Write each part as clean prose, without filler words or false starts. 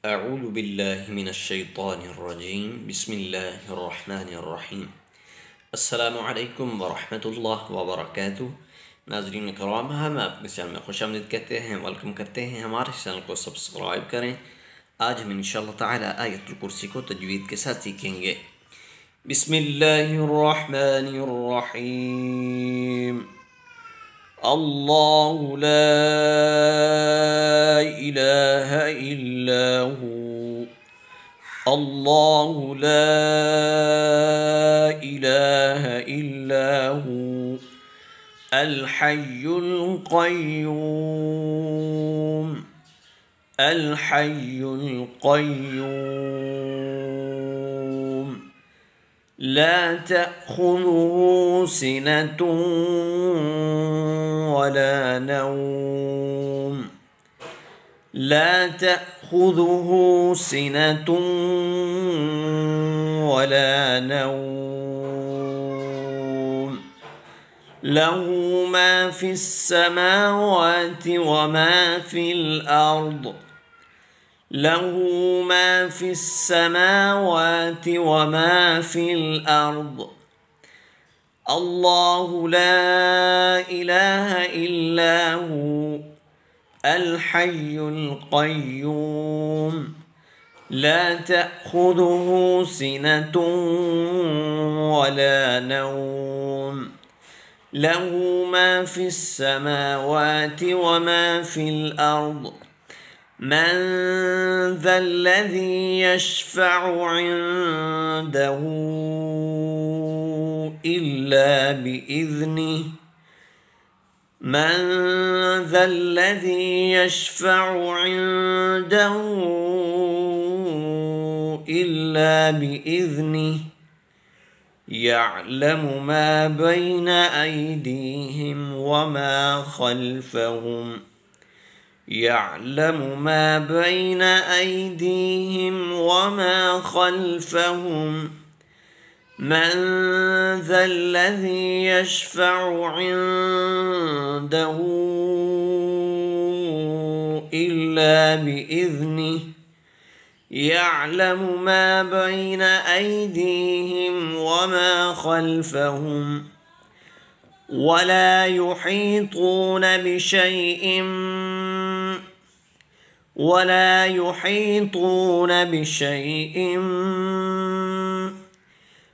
أعوذ بالله من الشيطان الرجيم بسم الله الرحمن الرحیم السلام علیکم ورحمۃ اللہ وبرکاتہ۔ ناظرین کرام، ہم آپ کے چینل میں خوش آمدید کہتے ہیں، ویلکم کرتے ہیں۔ ہمارے چینل کو سبسکرائب کریں۔ آج ہم انشاءاللہ تعالی آیت الکرسی کو تجوید کے ساتھ سیکھیں گے۔ بسم اللہ الرحمن الرحیم۔ الله لا إله إلا هو الله لا إله إلا هو الحي القيوم الحي القيوم لا تأخذه سنة ولا نوم لا تأخذه سنة ولا نوم له ما في السماوات وما في الأرض له ما في السماوات وما في الأرض الله لا إله إلا هو الحي القيوم لا تأخذه سنة ولا نوم له ما في السماوات وما في الأرض من ذا الذي يشفع عنده إلا بإذنه من ذا الذي يشفع عنده إلا بإذنه يعلم ما بين أيديهم وما خلفهم يعلم ما بين أيديهم وما خلفهم من ذا الذي يشفع عنده إلا بإذنه يعلم ما بين أيديهم وما خلفهم ولا يحيطون بشيء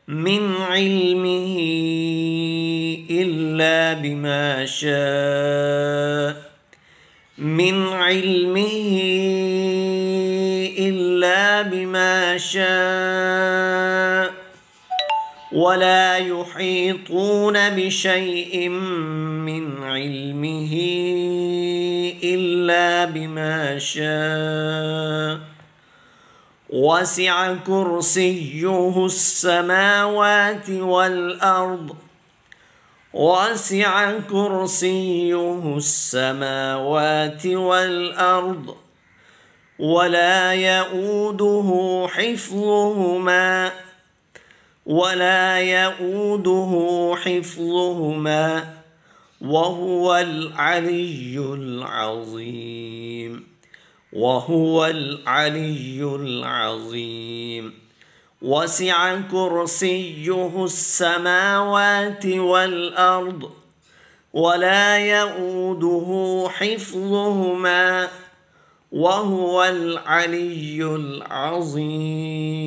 من علمه إلا بما شاء ولا يحيطون بشيء من علمه إلا بما شاء وسع كرسيه السماوات والأرض ولا يؤوده حفظهما وهو العلي العظيم وسع كرسيه السماوات والأرض ولا يؤوده حفظهما وهو العلي العظيم